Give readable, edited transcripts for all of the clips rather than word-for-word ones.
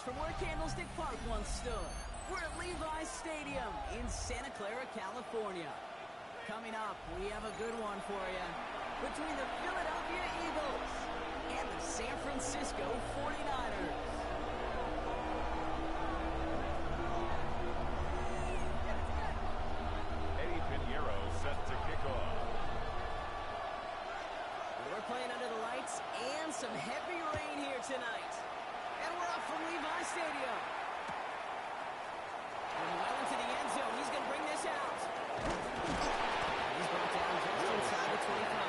from where Candlestick Park once stood. We're at Levi's Stadium in Santa Clara, California. Coming up, we have a good one for you. Between the Philadelphia Eagles and the San Francisco 49ers. Eddie Pinheiro set to kick off. We're playing under the lights and some heavy rain here tonight. And we're up from Levi's Stadium. And well into the end zone. He's going to bring this out. He's brought down just inside the 25.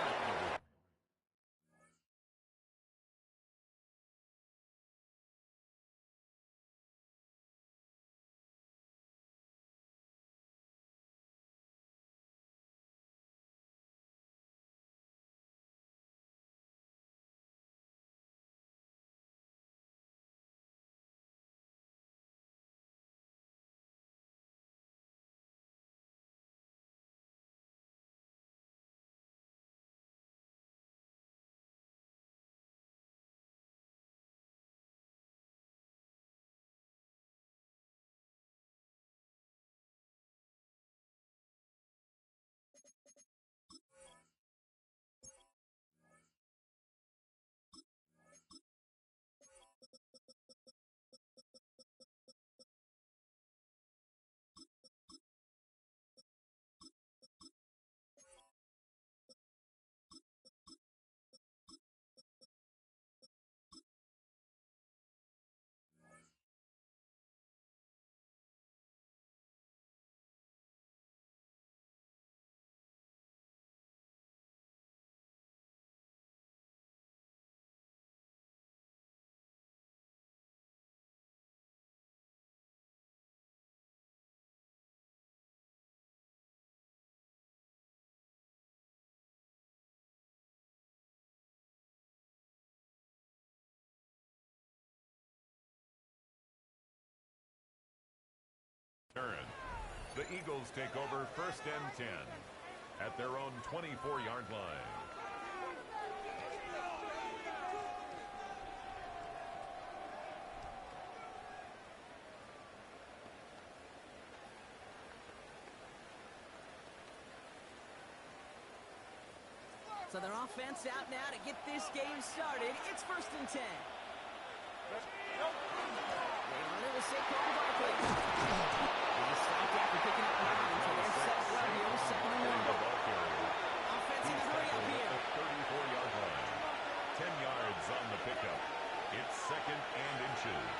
Turn. The Eagles take over 1st and 10 at their own 24-yard line. So their offense out now to get this game started. It's 1st and 10. They run it with Saquon Barkley. He stopped after picking up 9, so they're set well here, 2nd and 1. Offense in a hurry up here. 34-yard line. 10 yards on the pickup. It's 2nd and inches.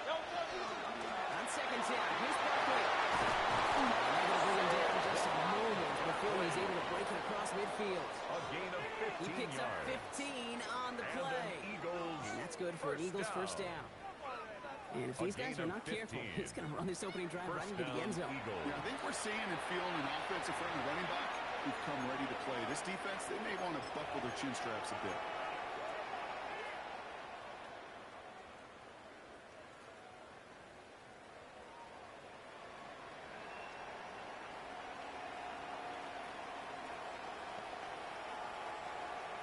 On 2nd down, here's Barkley. They're going to bring him down just a moment before he's able to break it across midfield. A gain of 15 He picks up yards. 15 on the And play. an Eagles And that's good for an Eagles first down. And if these guys gain are of not careful, 15. he's going to run this opening drive right First into the end down, zone. Eagles. Yeah, I think we're seeing and feeling an offensive friendly running back who've come ready to play. This defense, they may want to buckle their chin straps a bit.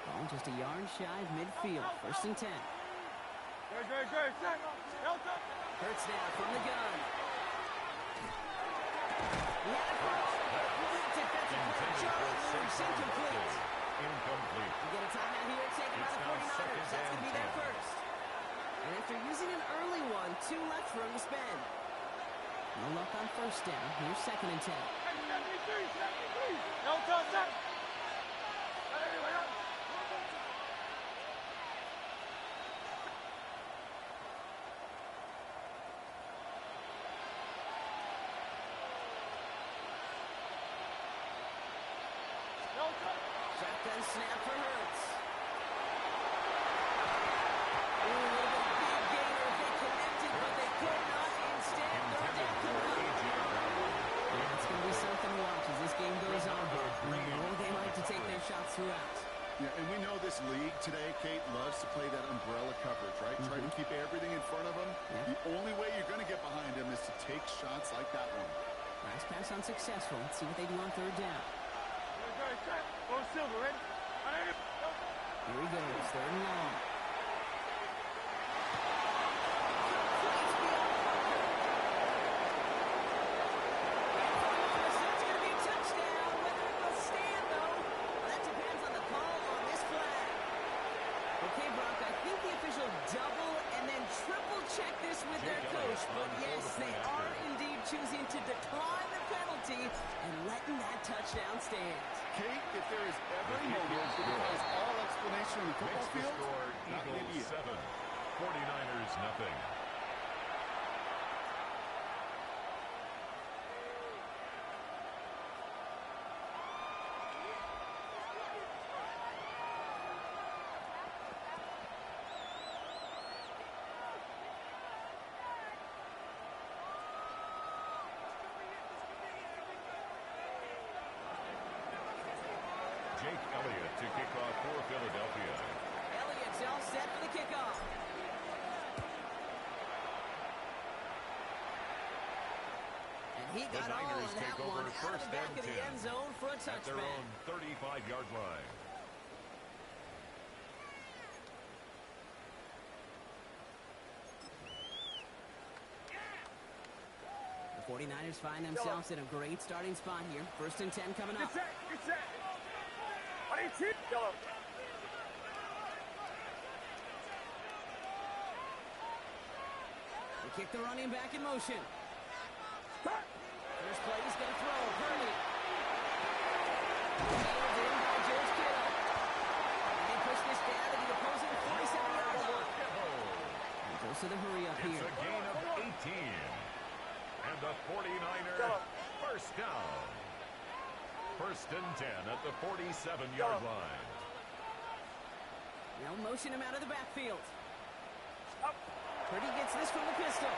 Ball just a yard shy of midfield. 1st and 10. Hurts now from the gun. He had it first. Defensive play. Charles Lewis incomplete. Incomplete. You get a timeout here taken by It's the now 49ers. 2nd That's going to be and their 10. first. And after using an early one, 2 left for him to spend. No luck on 1st down. Here's 2nd and 10. Shotgun snap for Hurts. Ooh, a little bit of big gainer if they connected, but they could not. Instead, third down coming up. Yeah, it's going to be something to watch as this game goes on here. We know they like to take their shots throughout. Yeah, and we know this league today, Kate, loves to play that umbrella coverage, right? Try to keep everything in front of them. Yeah. The only way you're going to get behind them is to take shots like that one. Last pass unsuccessful. Let's see what they do on 3rd down. Here he goes, third and long. Double and then triple check this with their coach, but yes, they are indeed choosing to decline the penalty and letting that touchdown stand. Kate, if there is ever a moment that has all explanation on the football field, not maybe Eagles 7, 49ers nothing. Jake Elliott to kick off for Philadelphia. Elliott's all set for the kickoff. And he got all of that one out of the back of the end zone for a touchback. At their own 35-yard line. The 49ers find themselves in a great starting spot here. First and 10 coming up. Good set. Yellow. They kick the running back in motion. First play, he's going to throw. Purdy. Nailed in by George Kittle. And they push this down to the opposing 47-yard line. He goes to the hurry up It's here. a gain of 18. And the 49er first down. First and 10 at the 47-yard line. Now motion him out of the backfield. Purdy gets this from the pistol.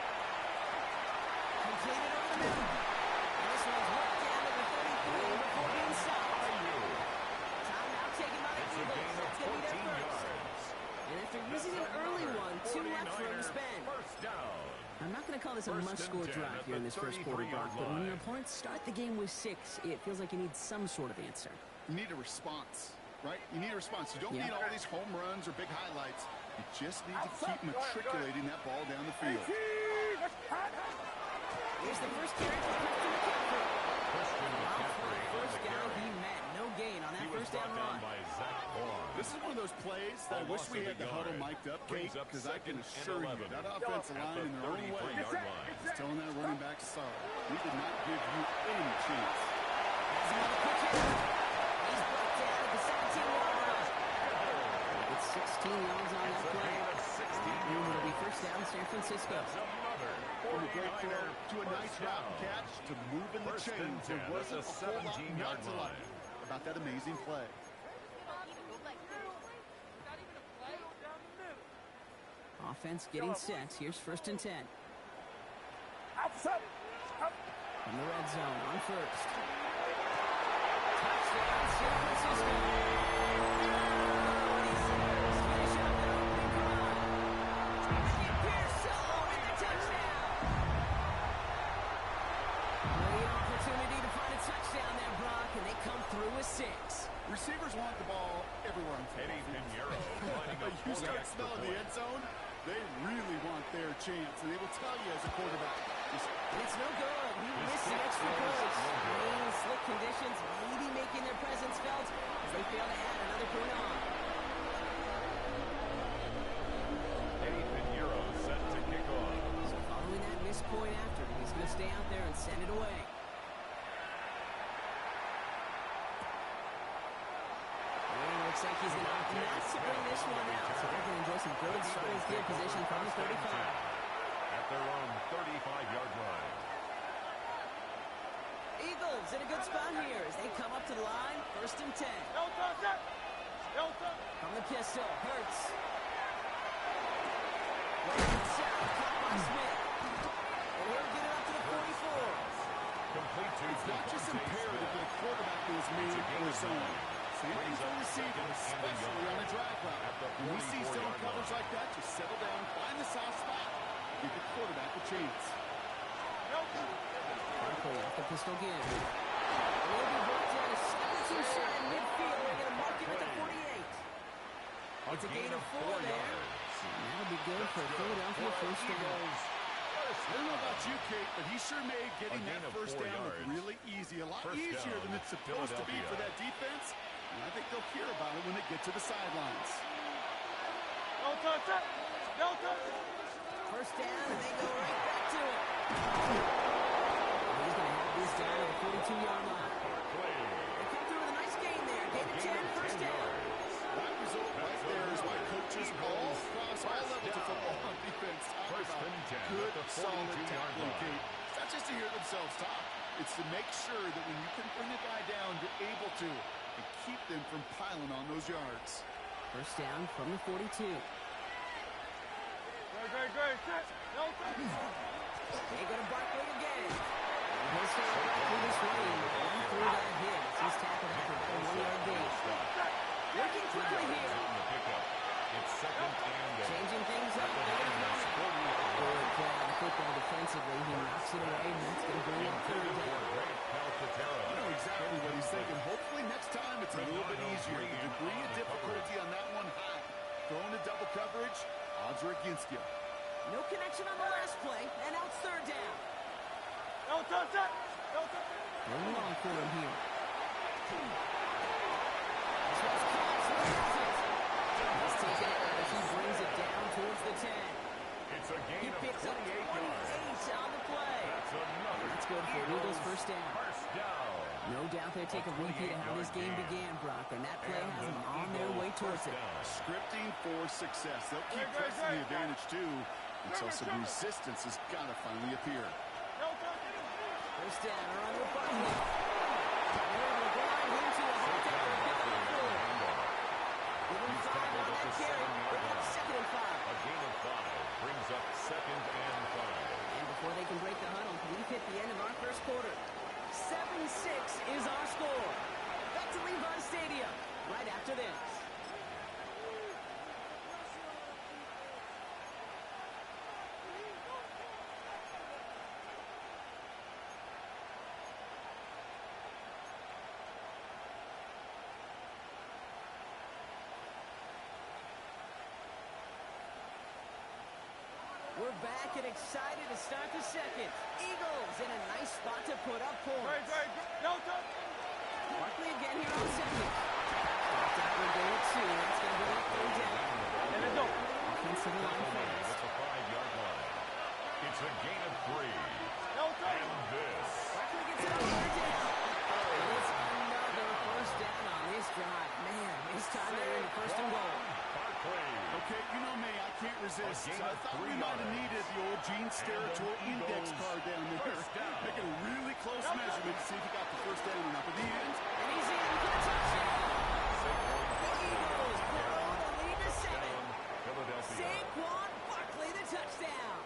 Completed over the middle. And this one's worked down to the 33 before being stopped. Timeout taken by the Eagles. That's going to be their first. And after using an early one, 2 left for him to spend. First down. I'm not going to call this a must-score drive here in this first quarter, Brock, but when your opponents start the game with 6, it feels like you need some sort of answer. You need a response, right? You need a response. You don't need all these home runs or big highlights. You just need to keep matriculating that ball down the field. Here's the first carry for Christian McCaffrey. First down he met. No gain on that first down run. This is one of those plays that I wish we had the huddle mic'd up, Kate, because I can assure you that offensive line in their own way is telling that running back, sorry, we did not give you any chance. He's brought down at the 17-yard line. It's 16 yards on that play. It'll be first down San Francisco. From a great throw to a nice route and catch to move in the chains. There wasn't a whole lot not to like about that amazing play. Offense getting set. Here's first and 10. Outside. In the red zone on first. Touchdown San Francisco. Finish up their opening drive. Dameon Pierce solo with the touchdown. Great opportunity to find a touchdown there, Brock, and they come through with 6. Receivers want the ball everywhere on football. Eddie Pinheiro lining up You for the start extra smelling the point. end zone, they really want their chance, and they will tell you as a quarterback. It's no good. He missed the extra points. Rain, slick conditions, maybe making their presence felt as they fail to add another point on. Eddie Pinheiro set to kick off. So following that missed point after, he's going to stay out there and send it away. Looks like he's going to opt not to bring this one out. So they're going to enjoy some good starting field position from the 35. At their own 35-yard line. Eagles in a good spot here as they come up to the line. First and 10. From the pistol, Hurts. Right inside, caught by Smith. And he'll get it up to the 44. Complete to It's not just imperative that a quarterback is made for his own. Same thing for receivers, especially on a drag route. When we see zone coverage like that, just settle down, find the soft spot, give the quarterback a chance. Franco off the pistol again. And he'll be brought down a 17 shot in midfield. They're going to mark him at the 48. It's a gain of 4 there. And that'll be good for Philadelphia first down. I don't know about you, Kate, but he sure made getting that first down look really easy. A lot easier than it's supposed to be for that defense. And I think they'll hear about it when they get to the sidelines. No touch it. No touch. First down, and they go right back to it. He's going to have this down at the 42-yard line. They come through with a nice gain there. Gain of 10, first down. That result right there is why coaches all across all levels of football on defense talk about good, solid tackling, Kate. It's not just to hear themselves talk. It's to make sure that when you can bring a guy down, you're able to, and keep them from piling on those yards. First down from the 42. Great. No touch. They go to Barkley again. He'll stay Barkley this way. Run through that hit. He's tackled after about a 1-yard gain. Working quickly here. It's second and Changing things up. Good play on the football defensively. He knocks it away, and that's going to bring up third down. You know exactly what he's thinking. Hopefully next time it's a little bit easier. The degree of difficulty on that one high. Throwing to double coverage, odds are against you. No connection on the last play, and now it's third down. No touch it. No touch it. Going long for him here. This one's caught, so he has it. He's taken it as he brings it down towards the 10. It's a He gain of picks up 28 28 yards. on the play. That's another. That's good for Eagles first down. First down. No doubt they take a repeat of how this game began, Brock, and that play has them on their way towards it. Scripting for success. They'll keep pressing the advantage too until some resistance has got to finally appear. No touch it. First down, around with Barkley. They're able to grind into a hard down and pick up 4. Give him 5 on that carry. Bring up 2nd and 5. A gain of 5 brings up 2nd and 5. And before they can break the huddle, we've hit the end of our first quarter. 7-6 is our score. Back to Levi Stadium right after this. We're back and excited to start the second. Eagles in a nice spot to put up points. Great. No touch. Barkley again here on second. Stopped after a gain of 2. That's going to bring up third down. And let's go. Offensive line fast. At the 5-yard line. It's a gain of 3. No touch. And this. Barkley gets it on third down. It's another first down on this drive. Man, this time they're in the first and goal. Barkley. Okay, you know me, I can't resist. I thought we might have needed the old Gene Steratore index card down there. Making a really close measurement to see if he got the first down or not. But the end. And he's in for the touchdown. The Eagles blow the lead to 7. Philadelphia. Saquon Barkley, the touchdown.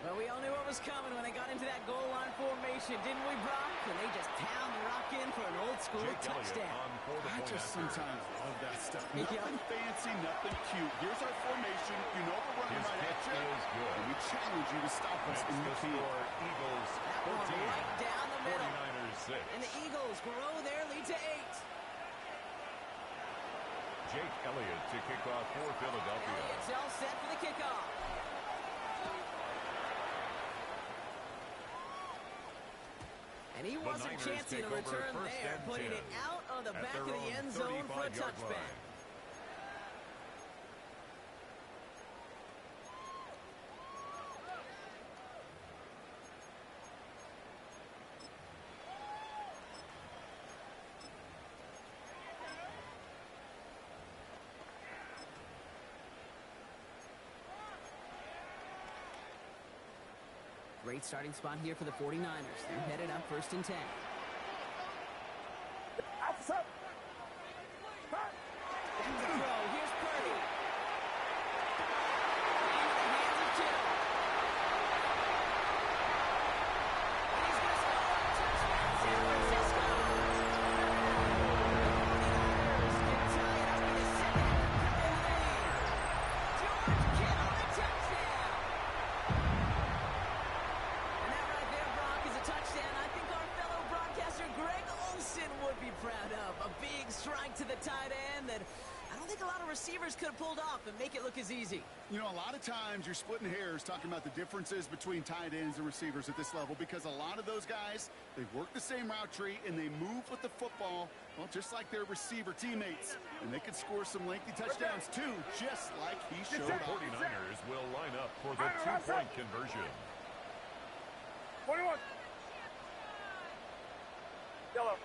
Well, we all knew what was coming when they got into that goal line formation, didn't we, Brock? And they just pound the rock in for an old-school touchdown. I just sometimes love that stuff. Yeah. Nothing fancy, nothing cute. Here's our formation. You know we're running His right at pitch you. is good. And we challenge you to stop us in the field. Eagles That one 14. right down the middle. 49ers 6. And the Eagles grow their lead to 8. Jake Elliott to kick off for Philadelphia. Elliott's all set for the kickoff. And he wasn't Niners chancing take a over return first there, and putting 10 it out on the at back their of the own end zone for a 35-yard touchback. line. Great starting spot here for the 49ers. They're headed up first and 10. Outside. Back to throw. Here's Purdy. Into the hands of Kittle. And he's going to score a touchdown, San Francisco. The 49ers can tie it up with a 7-0 lead. George Kittle, the touchdown. And that right there, Brock, is a touchdown I think our fellow broadcasters man, that I don't think a lot of receivers could have pulled off and make it look as easy. You know, a lot of times you're splitting hairs talking about the differences between tight ends and receivers at this level because a lot of those guys, they work the same route tree and they move with the football, well, just like their receiver teammates. And they can score some lengthy touchdowns too, just like he showed The off. 49ers will line up for the two-point conversion. 21. Yellow.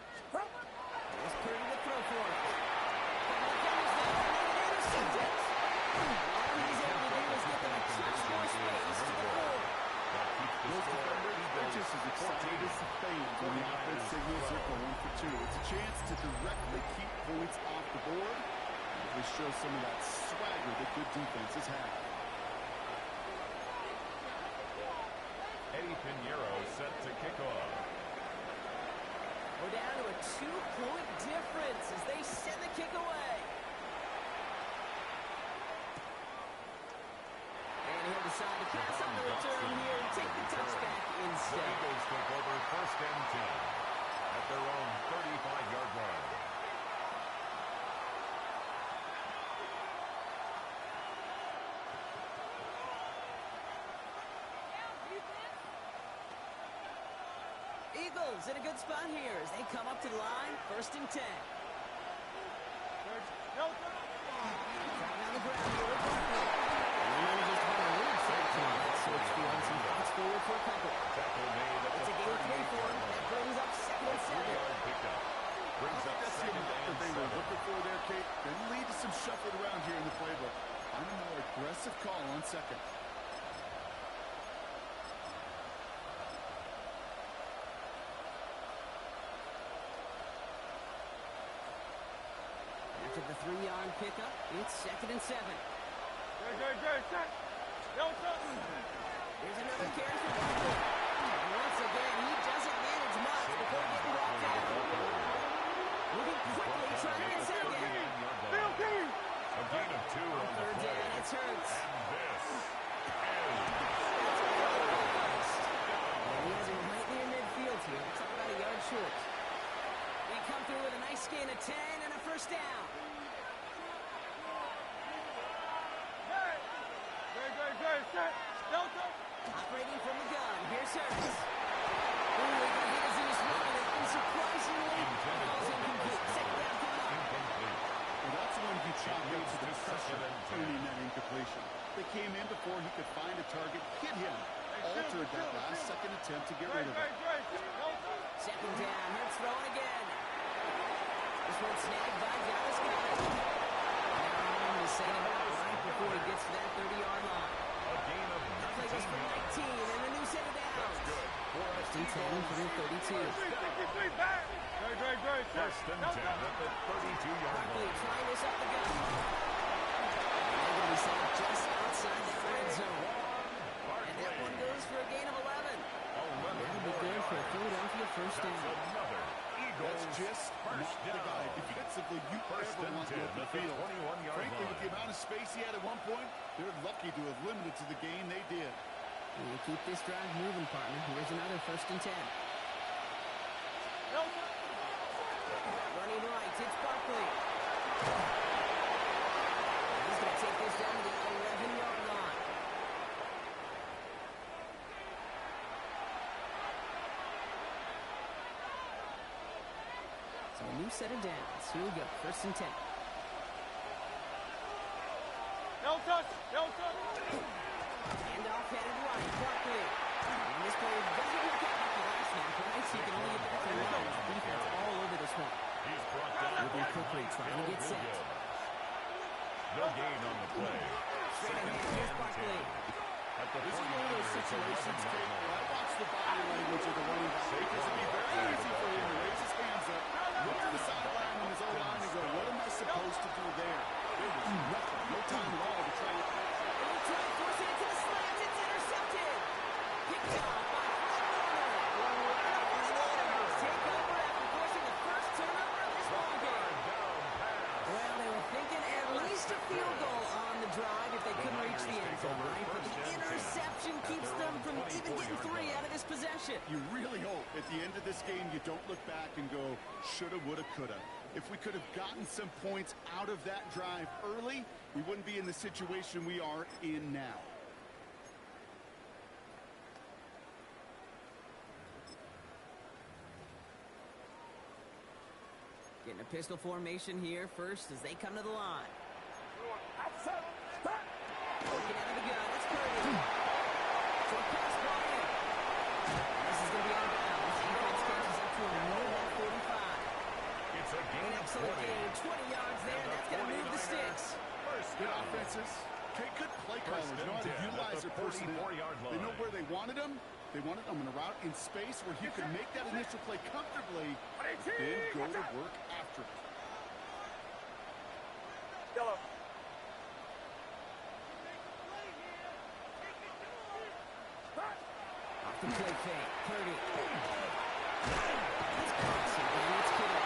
It's Purdy to throw for it. Intercepted. All he's able to do is get them a touch more space to the board. That keeps the Those score defenders, they're even. just as excited as the fans when the offense signals they're going for two. It's a chance to directly keep points off the board. They show some of that swagger that good defenses have. Eddie Pinheiro set to kick off. We're down to a 2-point difference as they send the kick away. And he'll decide to pass on the return here and take the touchback The instead. Eagles take over first and 10 at their own 35-yard line. Eagles in a good spot here as they come up to the line, first and 10. Delta. Driving on the ground here with Barkley. And they managed just about a little sack tonight, so it's beyond some thoughts forward for a couple. Tackle made at It's the a gain of 3 for 38-yard him. That line. brings up second and 7. 3-yard pickup. Brings up That's the second amount that and they were 7. looking for there, Kate. Then lead to some shuffling around here in the playbook. I'm a more aggressive call on second. After the 3-yard pickup, it's second and 7. Great, set. Delta. Here's another carry for Barkley. And once again, he doesn't manage much before getting brought down. Moving quickly, trying to get set again. 39-yard Field line. team. A gain of 2 on the Third play. down, it's Hurts. And this is And he has him right near midfield here. Talk about a yard short. They come through with a nice gain of 10 and a first down. Great, set. Delta. Operating from the gun, here's Hurts. Ooh, he got hit as he was running, and unsurprisingly, falls incomplete. Second down coming up. incomplete. Well, that's when he chopped Moves into the to pressure, second and 10. earning that incompletion. They came in before he could find a target, hit him, altered that last second attempt to get rid of it. Delta. Second down, Hurts throwing again. This one snagged by Dallas Goedert. And he's setting it up right before he gets to that 30-yard line. A gain of Play goes for 19, 19 yards. and a new set of That's downs. good. For a 10 for the 32. 63 back. Great, set. First and 10 at the 32-yard Barkley line. trying this up the gut. And they're going to be set up just outside that red zone. And that one goes for a gain of 11. 11 That'll be more good for a yards. Philadelphia first That's down. another Eagles That's just not first the guy down. defensively you First ever and want 10 in the at the field. 21-yard Frankly, with the line. amount of space he had at one point, they're lucky to have limited to the gain they did. And you keep this drive moving, partner. Here's another first and 10. Delta. Running right, it's Barkley. He's going to take this down to the 11-yard line. So a new set of downs. Here we go, first and 10. Delta. Hand off headed right, Barkley. And this play doesn't work out like the last one. Tonight, he can only get back to one. Defense all over this one. He's brought down Moving quickly, trying to get Real set. good. No gain on the play. Straight ahead, here's Barkley. At the This is one of those 49ers, situations, 11-yard Kate, line. where I watch the body language of the running back because it'd be very easy for him to raise his hands up, look to the sideline on his own line and go, what am I supposed to do there? There was nothing, no time at all to try to... They'll try to force it into the slants. It's intercepted. Picked off by Warner. And the Niners take over after forcing the first turnover of this ball game. Well, they were thinking at least a field goal on the drive if they couldn't reach the end zone, right? But the interception keeps them from You really hope at the end of this game you don't look back and go, shoulda, woulda, coulda. If we could have gotten some points out of that drive early, we wouldn't be in the situation we are in now. Getting a pistol formation here first as they come to the line. Looking out of the gun, it's Purdy. So pass ball in. This is going to be out of bounds. Defense catches up to a near 145. It's a gain of Excellent 20. gain, 20 yards there. That's going to move the sticks. Good offenses. Okay, good play callers know how to utilize their personnel. They know where they wanted them. They wanted them in a route in space where he could make that initial play comfortably, then go to work after it. Yellow. Off the play fake, Purdy. It's crossing, and it's Kittle.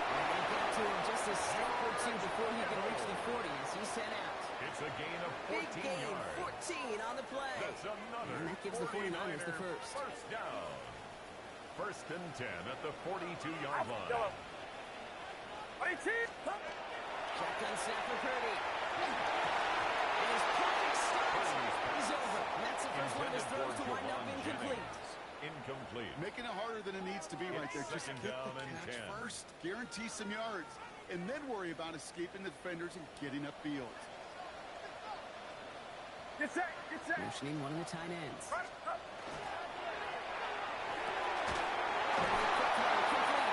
And they got to him just a step or two before he can reach the 40 as he's sent out. It's a gain of 14 Big gain, yards. 14 on the play. That's another. And that gives the 49ers the first. First down. First and 10 at the 42-yard line. Yellow. Shotgun snap for Purdy. And his perfect start is over. And that's the first one of his throws to wind up incomplete. Incomplete. Making it harder than it needs to be right there. Just second get down the and catch 10. first. Guarantee some yards. And then worry about escaping the defenders and getting upfield. Get set. Get set. Motioning one of the tight ends.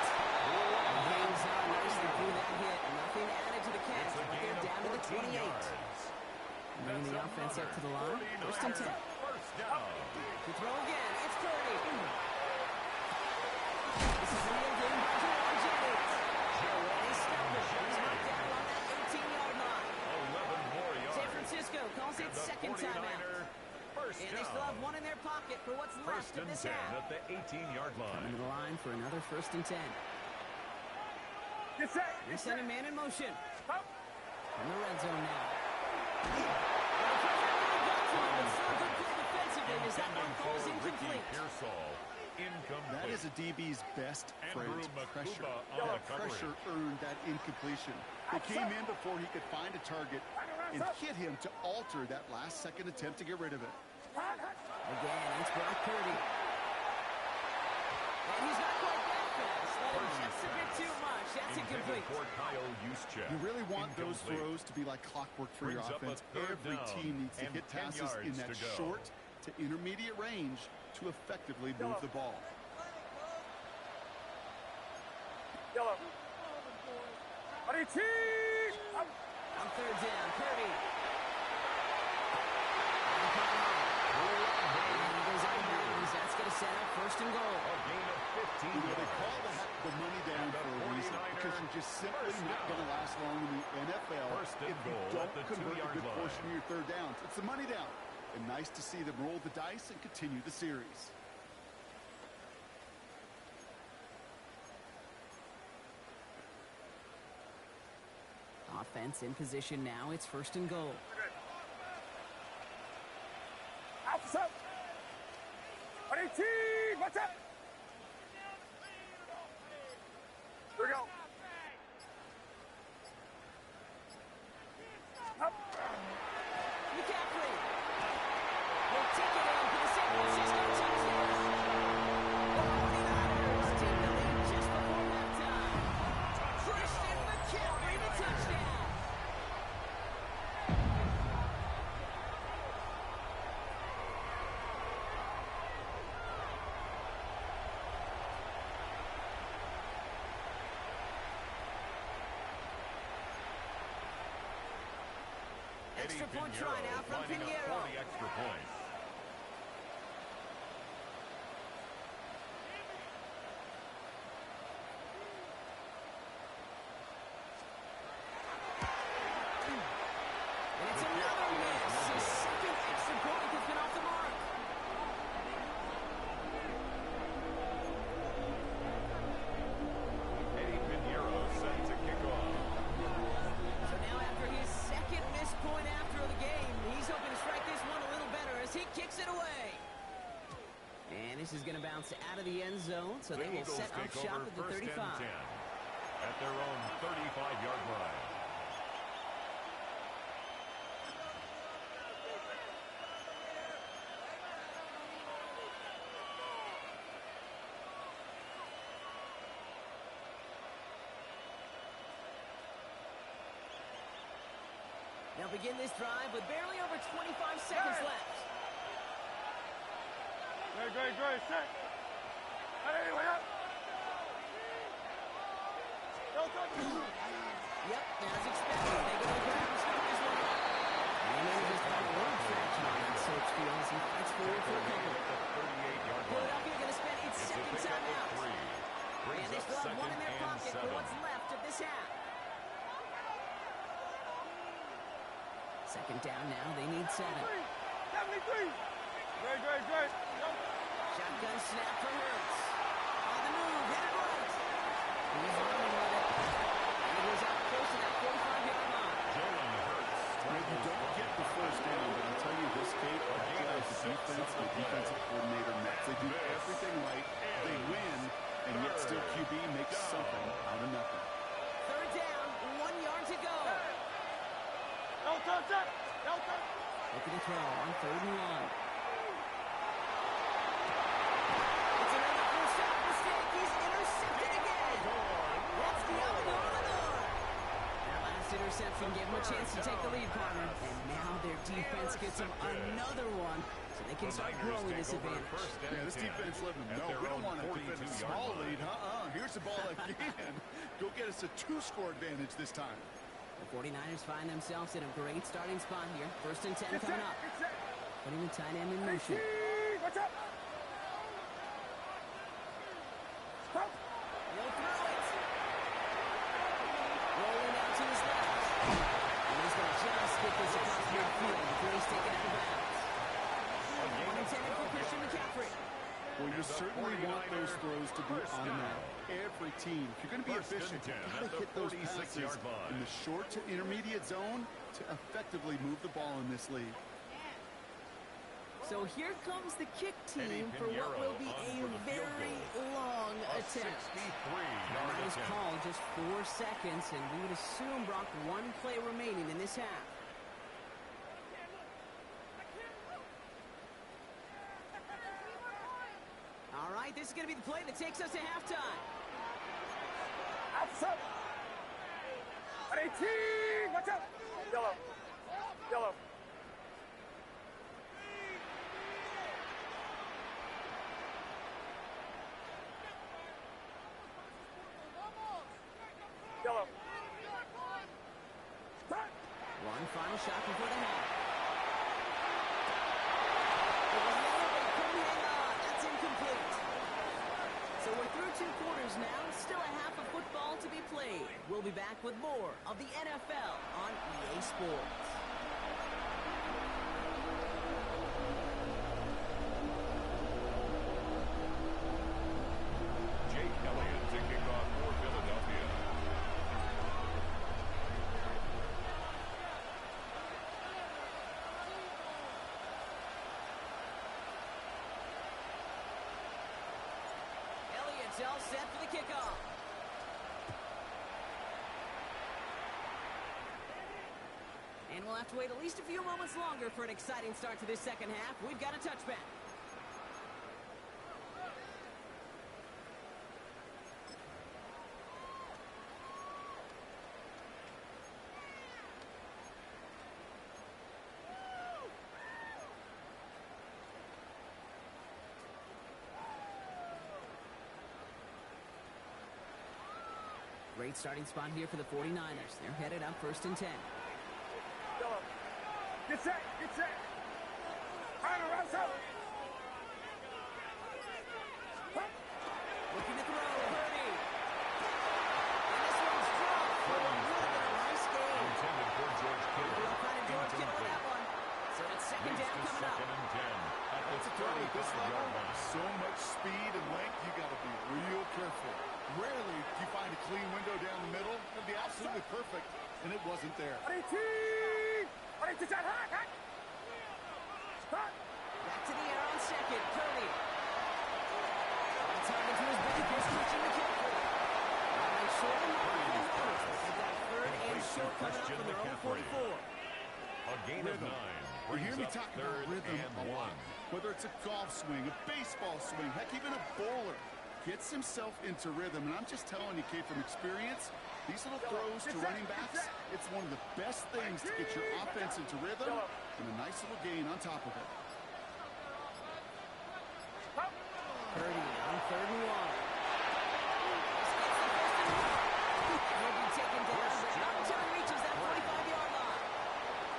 Hangs on nicely through that hit. Nothing added to the catch. It's a But gain they're of down to the 14 28. yards. Bringing the offense up to the line. First and 10. First down. To throw again. It's Purdy. This is a real game by Ja'Wuan Jennings. And he's stopped it. He's marked down on that 18-yard line. 11 more yards. San Francisco calls And it the second 49er timeout. First And they still have down. one in their pocket for what's First left of and this 10 half. at the 18-yard Coming line. to the line for another first and 10. Get set. They send a man in motion. Up. In the red zone now. It's still a good play defensively as that one falls incomplete. Pearsall, incomplete. That is a DB's best friend. Andrew Pressure. Makuba on That the coverage. pressure earned that incompletion. They came in before he could find a target and hit him to alter that last-second attempt to get rid of it. Again, it's Brock Purdy. And he's not quite that fast. Let him just a bit too much. That's incomplete. For Kyle Juszczyk. You really want those Incomplete. throws to be like clockwork for your Brings up a offense. third Every down team needs to and hit 10 passes in yards that to go. short to intermediate range to effectively move the ball. Yellow. Up. On third down, Purdy. And he goes out of bounds. That's going to set up first and goal. A gain of 15 You know, they yards. call the money down And the for a reason 49er because you're just simply first not down. going to last long in the NFL First and if you goal at don't the convert a 2-yard good line. portion of your third downs. It's the money down. And nice to see them roll the dice and continue the series. Offense in position now. It's first and goal. Up. What's up? Here we go. Up. McCaffrey will take it in for the San Francisco touchdown. The 49ers take the lead just before halftime. Christian McCaffrey, the touchdown. Extra point try now from lining up Pinheiro. for the extra point. And it's another miss. His second extra point has been off the mark. Eddie Pinheiro set to kick off. So now after his second missed point after the game, he's hoping to strike this one a little better as he kicks it away. And this is going to bounce out of the end zone, so they will set up shop at the 35. At their own 35-yard line. They'll begin this drive with barely over 25 seconds left. Great, set. Hey, way up. Yep, as expected, they go to the ground and start this one. And then just got a little traction on that search field as he fights forward for a couple. Philadelphia going to spend its second timeout. And they still have one in their pocket for what's left of this half. Second down now, they need 7. 73. Great. Shotgun snap for Hurts. On the move, hit it right. He's running with it. And he was out close to that 45-yard line. Jalen Hurts. You don't get the first down, but I'll tell you this, Kate, the defense and the defensive coordinator Mets. They do everything right. They win, and yet still QB makes something out of nothing. Third down, 1 yard to go. Looking to throw on 3rd and 1. It's another first down mistake. He's intercepted again. That's the That last interception gave him a chance to take the lead, partner. And now their defense gets them another one, so they can start growing this advantage. Yeah, this defense letting them know we don't want to defend a small lead. Here's the ball again. Go get us a 2-score advantage this time. The 49ers find themselves in a great starting spot here. 1st and 10 coming up. Putting the tight end in motion. Watch out. He'll throw it. Rolling out to his left. And he's going to just get this across midfield before he's taken out of bounds. One intended for Christian McCaffrey. Well, you certainly want those throws to be automatic. Every team, if you're going to be efficient, you've got to hit those passes in the short to intermediate zone to effectively move the ball in this league. So here comes the kick team for what will be a very long attempt. That is called just 4 seconds, and we would assume, Brock, 1 play remaining in this half. All right, this is going to be the play that takes us to halftime. Outside. 18. Watch out. Yellow. One final shot before the half. It was there, but couldn't hang on. That's incomplete. So we're through 2 quarters now. Still a half of football to be played. We'll be back with more of the NFL on EA Sports. Jake Elliott to kick off for Philadelphia. Elliott's all set for the kickoff. And we'll have to wait at least a few moments longer for an exciting start to this second half. We've got a touchback. Great starting spot here for the 49ers. They're headed up 1st and 10. Get set. Around south. Looking to throw, Purdy. And this one's dropped for a little bit of nice game. Intended for George Kittle. We'll find George Kittle on that one. So it's second down coming up. 2nd and 10 at the That's a throw at this 35-yard level. line. So much speed and length, you got to be real careful. Rarely do you find a clean window down the middle. It'd be absolutely perfect, and it wasn't there. 18. Back to the air on second. Purdy. gain of 9. You hear me Brings up talk about 3rd rhythm and a 1. lot. Whether it's a golf swing, a baseball swing, heck, even a bowler gets himself into rhythm. And I'm just telling you, Kate, from experience, these little throws to running backs, it's one of the best things to get your offense into rhythm and a nice little gain on top of it. Purdy on 3rd and 1. He'll be taken down, but not until he reaches that 45-yard line.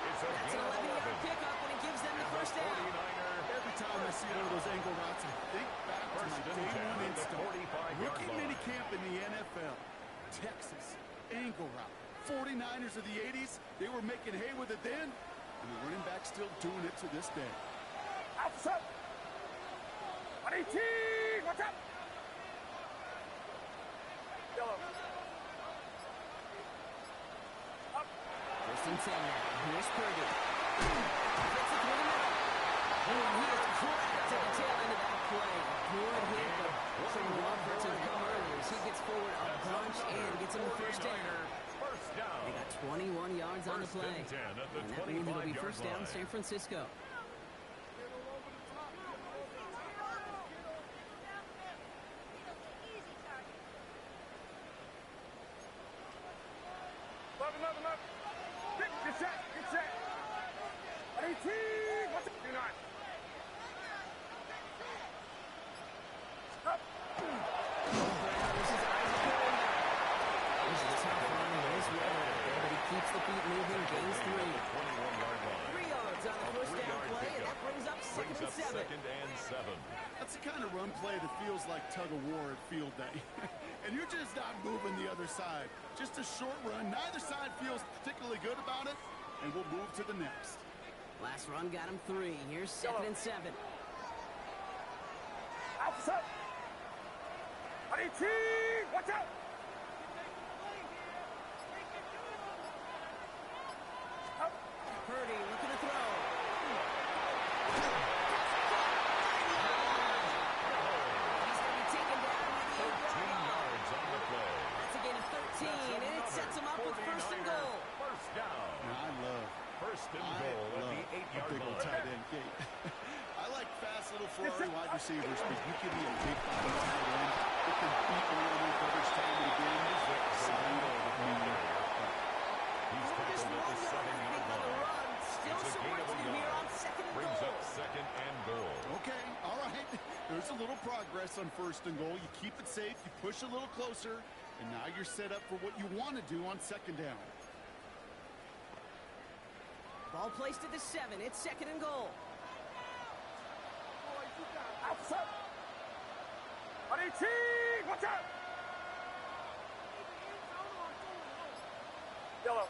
It's a That's gain an of 11-yard 11. pickup, and it gives them the And first the down. 49er Every time I see one of those angle routes, I think back to my First and day 10 one at the instinct. 45-yard Rookie line. minicamp in the NFL. Texas, angle route. 49ers of the 80s, they were making hay with it then, and the running back's still doing it to this day. Outside. 18. Watch out. Yellow. First and 10 now. Here's Purdy. Gets it through the middle. And he is cracked to the tail end of that play. Good hit, but from Walker to come earlier as he gets forward a bunch and gets him the first down. First down. They got 21 yards on the First play. and 10 at the And that means it'll be 25-yard first down line. San Francisco. Love. Get set. 18. Watch it. Do not. Up. This is Isaac Curry. This is a tough run in this weather out there, but he keeps the feet moving, gains 3. 21-yard line. 3 yards on the first down three-yard play, and pickup. that brings up second and 7. Second and 7. That's the kind of run play that feels like tug of war at field day. And you're just not moving the other side. Just a short run. Neither side feels particularly good about it, and we'll move to the next. Last run got him 3. Here's second and 7. Outside. 18. Watch out. Purdy looking to throw. He's going to be taken down at the 13 8-yard line. yards on the play. That's a gain of 13, and it sets him up with first and 49er. goal. First down. Now, I love First and goal at the a 8-yard big old line. tight end gate. I like fast little Ferrari wide receivers, but you give me a big body tight end. It can beat me on their coverage time and again. He's Just tackled 1 at the yard, I 7-yard think, on the line. run. Still It's a some gain work of to a do here yard. on second and Brings goal. up second and goal. Okay, all right. There's a little progress on first and goal. You keep it safe, you push a little closer, and now you're set up for what you want to do on second down. Ball placed at the 7. It's second and goal. Outside. 18. Watch out. Yellow.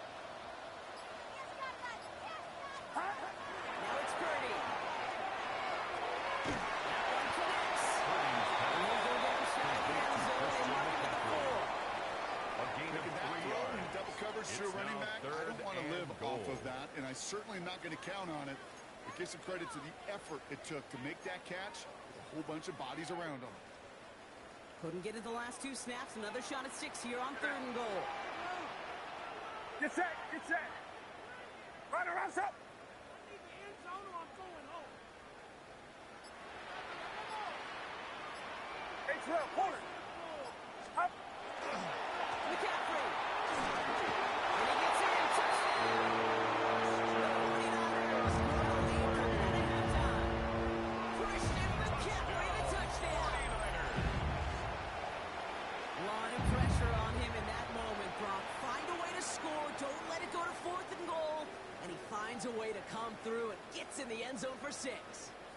Now it's Purdy. That one connects. And he'll go down short of the end zone and mark it at the 4. A gain of Making that 3 throw yards. and double coverage to a It's running now back, I third don't want to and live goal. off of that, and I certainly am not going to count on it. It gives some credit to the effort it took to make that catch with a whole bunch of bodies around him. Couldn't get it the last 2 snaps. Another shot at 6 here on third and goal. Get set. Run around up. H-Rail, hold it. Up. McCaffrey. And he gets in. Touchdown. The 49ers are the lead coming into halftime. Christian McCaffrey, the touchdown. A lot of pressure on him in that moment, Brock. Find a way to score. Don't let it go to fourth and goal. And he finds a way to come through and gets in the end zone for 6.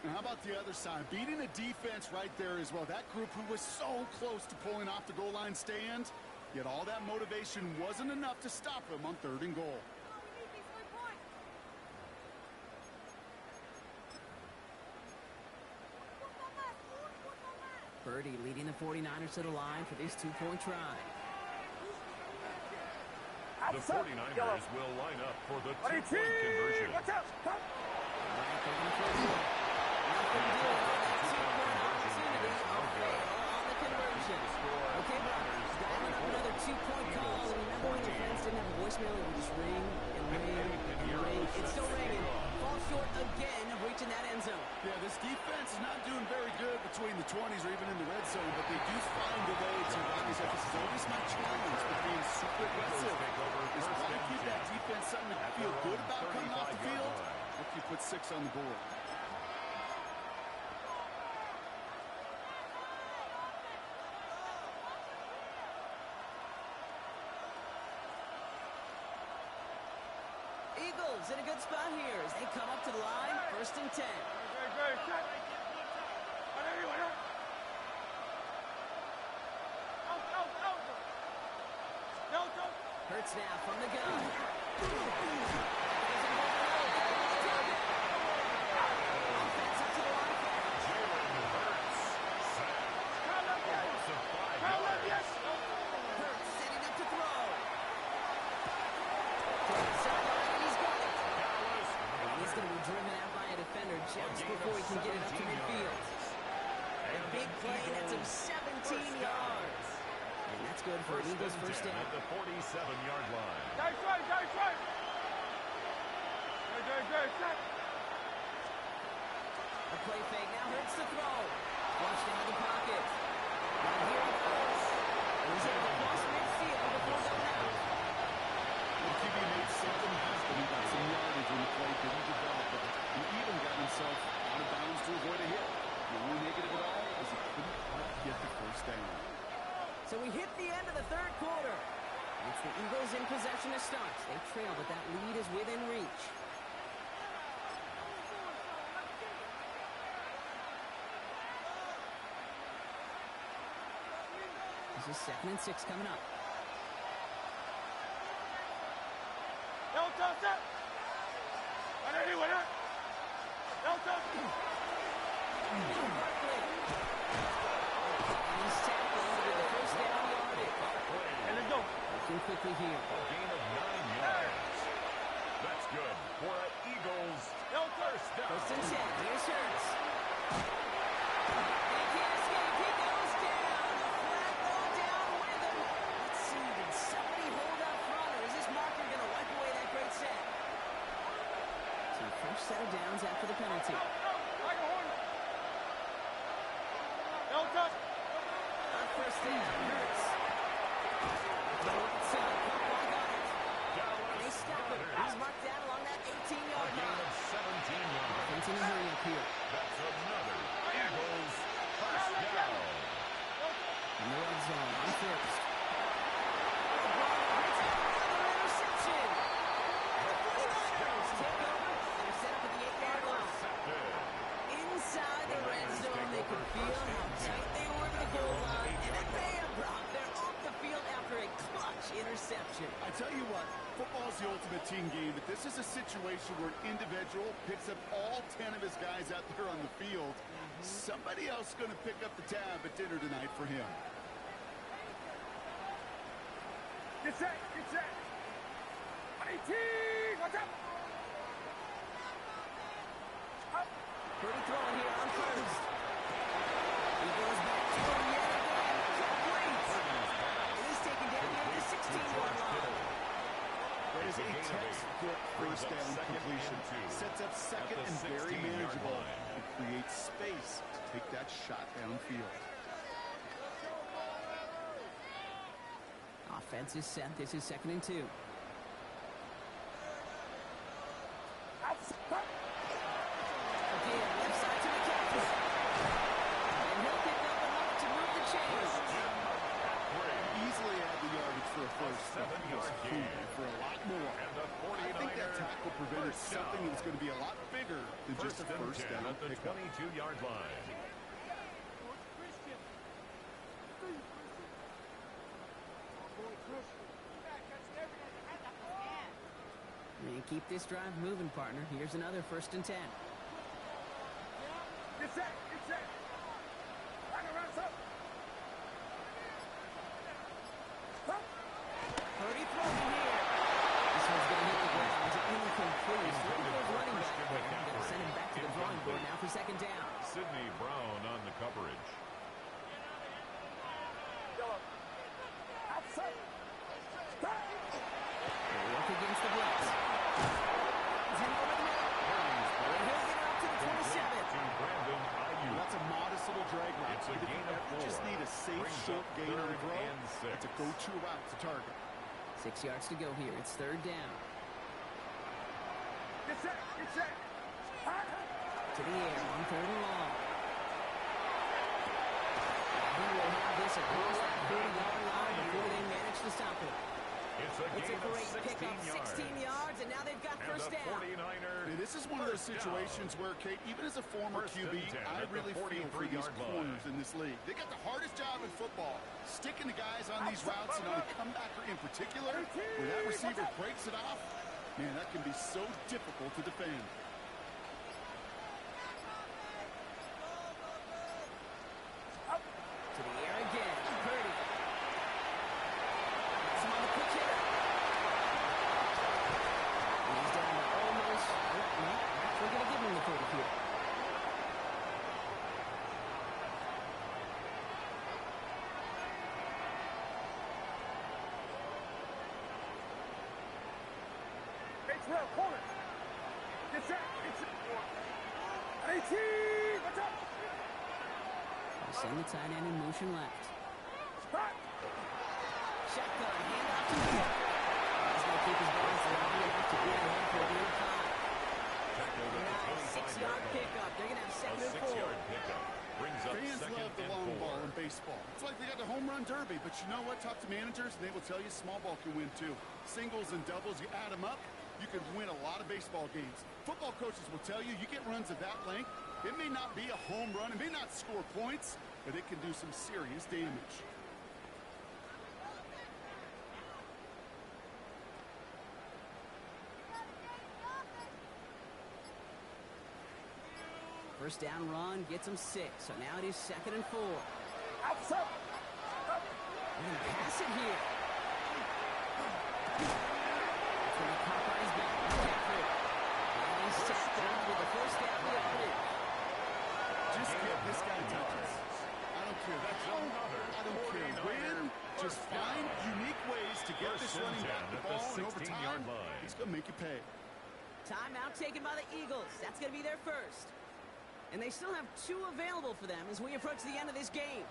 And how about the other side? Beating a defense right there as well. That group who was so close to pulling off the goal line stand, yet all that motivation wasn't enough to stop him on third and goal. Purdy leading the 49ers to the line for this 2-point try. The 49ers will line up for the 2-point conversion. Watch out. Come. Right, they're going to throw it. Nothing doing for that 2-point opportunity. A fail on the conversion. Okay, Brock, dialing up another 2-point call. And remember when your friends didn't have a voicemail, it would just ring and ring and ring. It still rang Yeah, this defense is not doing very good between the 20s or even in the red zone, but they do find a way to rise up. This is always my challenge with being super aggressive. Is why keep that defense something to feel good about coming off the field if you put 6 on the board. Eagles in a good spot here as they come up to the line. 1st and 10. Hurts now from the gun. Offensive to the line. Hurts setting up to throw. He's got it. And he's going to be driven out by a defender just before he can get it up to midfield. A big play nets him 17 yards. And that's good for an Eagles first down. At the 47-yard line. A play fake now hurts to throw. Flushed into the pocket. And here he goes. He's able to cross midfield before going out. The QB made 7 passes, but he got some yardage when the play didn't develop. He even got himself out of bounds to avoid a hit. The only negative at all is he couldn't quite get the first down. So we hit the end of the 3rd quarter. It's the Eagles in possession to start. They trail, but that lead is within reach. This is 2nd and 6 coming up. He's tackled with the first down yardage. Looking quickly here. A gain of 9 yards. That's good for an Eagles first down. 1st and 10. Here's Hurts. He can't escape. He goes down. Flacco down with him. Let's see. Did somebody hold up front, or is this marker going to wipe away that great set? So first set of downs after the penalty. On 1st down, Hurts. They stop him. He's marked down along that 18-yard A gain line. of 17 yards. Offense in a hurry up here. That's another Eagles first down. In the red zone on 1st. Another interception. The 49ers take over. They're set up at the 8-yard line. Inside the red zone, they could feel how tight they were to the goal line. And a bam, Brock. They're off the field after a clutch interception. I tell you what, football's the ultimate team game, but this is a situation where an individual picks up all 10 of his guys out there on the field. Somebody else is going to pick up the tab at dinner tonight for him. Get set. 18. Watch out. Purdy throwing here on 1st. He goes back to him yet again. Complete. It is taken down near the 16-yard line. That is a textbook first down completion. Sets up 2nd and very manageable. It creates space to take that shot downfield. Offense is set. This is 2nd and 2. Again, left side to the catch. And he'll pick up enough to move the chains. Easily add the yardage for a first down. He was hungry for a lot more. I think that tackle prevented something that was going to be a lot bigger than just a first down at the pickup. 22-yard line. And keep this drive moving, partner. Here's another 1st and 10. Get set. Purdy throwing here. This one's going to hit the ground. Incomplete. Looking for his running back. They'll send him back to the drawing board now for 2nd down. Sidney Brown on the coverage. They work against the blitz. He's in over the middle. He'll get it up to the 27. safe, short gain on the throw. It's a go-to route to target. 6 yards to go here. It's third down. Get set. Get set. To the air on third and long. He will have this across that 30-yard line before they manage to stop it. It's a great pickup, 16 yards, and now they've got first down. 49er. This is one of those situations where, Kate, even as a former QB, I really feel for these corners in this league. They got the hardest job in football, sticking the guys on these routes, and on a comebacker in particular, where that receiver breaks it off. Man, that can be so difficult to defend. To the air again. Purdy. That's him on the pitch hitter. And he's down to almost... We're going to give him the 30 here. H-Rail, corner. Get set. Get set. 18. Watch out. They send the tight end in motion left. Spot. Shotgun, hand off to him. He's going to keep his balance long enough to get ahead for a good time. Nice 6-yard pickup. They're going to have second and 4. 6-yard pickup. Brings up Fans second love the and long 4. ball in baseball. It's like they got the home run derby, but you know what? Talk to managers, and they will tell you small ball can win too. Singles and doubles, you add them up, you can win a lot of baseball games. Football coaches will tell you, you get runs of that length, it may not be a home run, it may not score points, but it can do some serious damage. First down run gets them 6. So now it is second and 4. Outside. They're going to pass it here. That's where the Popeyes back. And he's sacked up with the first down yardage. Just give this guy touches. I don't care how, I don't care when. Just find unique ways to get this running back the ball, and over time, he's going to make you pay. Timeout taken by the Eagles. That's going to be their first. And they still have 2 available for them as we approach the end of this game.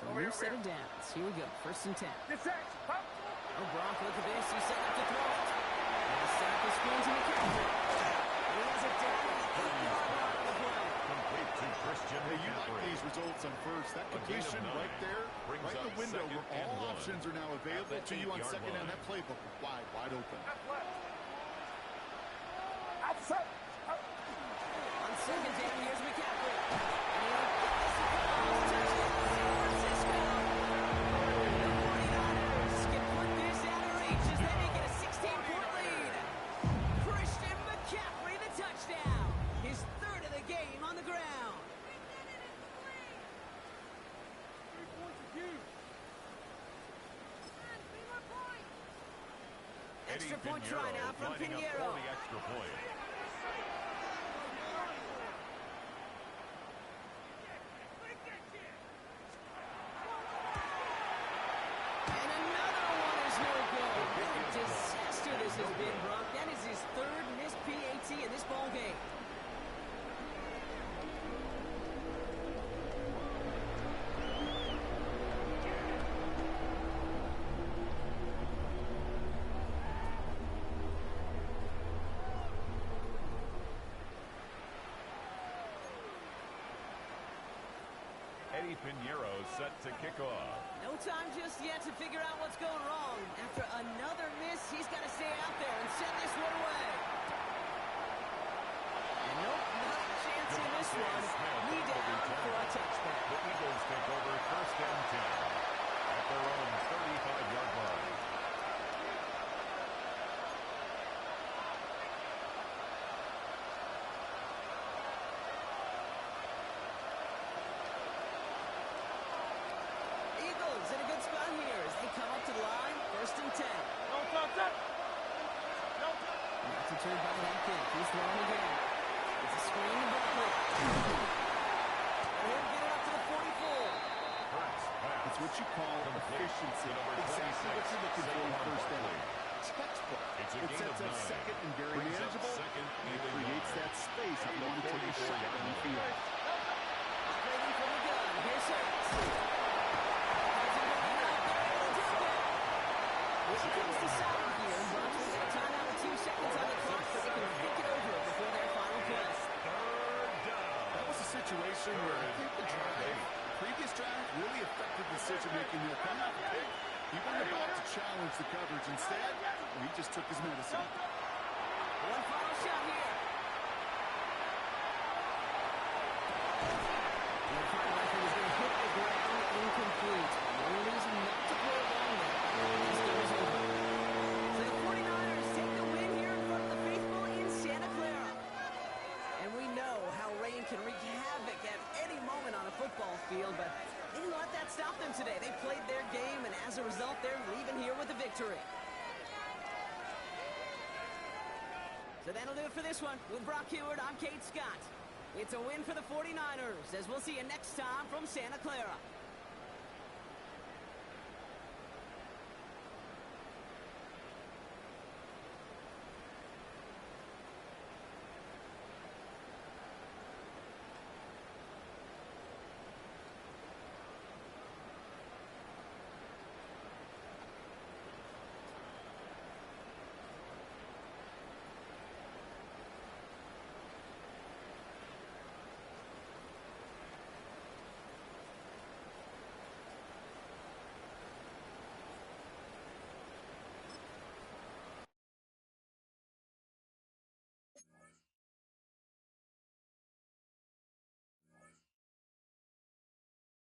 So new set of downs. Here we go. First and 10. Get set. Hop. Oh, Brock, look at this. He's set up to throw it. And the sack is screen to McCaffrey. And he has it down at the 8-yard line of the play. Complete to Christian Hey, you like McCaffrey. these results on first. That completion right there, right in the window where all options are now available to you on second down. That playbook is wide open. Outside. On second down, here's McCaffrey. And he'll get this across. Touchdown, San Francisco. The 49ers can put this out of reach as they make it a 16-point lead. Christian McCaffrey, the touchdown. His third of the game on the ground. 3 points apiece. Extra point try now from Pinheiro. The extra point. And another one is no good. What a disaster this has been, Brock. That is his third missed PAT in this ball game. Eddie Pinheiro set to kick off. No time just yet to figure out what's going wrong. After another miss, he's got to stay out there and send this one away. And nope, not a chance in this one. He down for a touchback. The Eagles take over first and 10 at their own 35-yard line. Eagles in a good spot here as they come up to the line. First and 10. No contact. No contact. That's a turn by Hackett. He's throwing again. It's a screen to Buckley. And he'll get it up to the 44. It's what you call efficiency. Exactly what you're looking for in first down. Textbook. It sets up second and very manageable. And it creates that space if you want to take a shot down the field. Operating from the gun. Here's Hurts. situation where I think the previous drive really affected decision-making there. Coming off a pick, he wasn't about to challenge the coverage. Instead, he just took his medicine. One final shot here. The final effort is going to hit the ground incomplete. No reason not to play along there. This game is over. So the 49ers take the win here in front of the faithful in Santa Clara. And we know how rain can wreak havoc at any moment on a football field, but they didn't let that stop them today. They played their game, and as a result, they're leaving here with a victory. So that'll do it for this one. With Brock Huard, I'm Kate Scott. It's a win for the 49ers, as we'll see you next time from Santa Clara.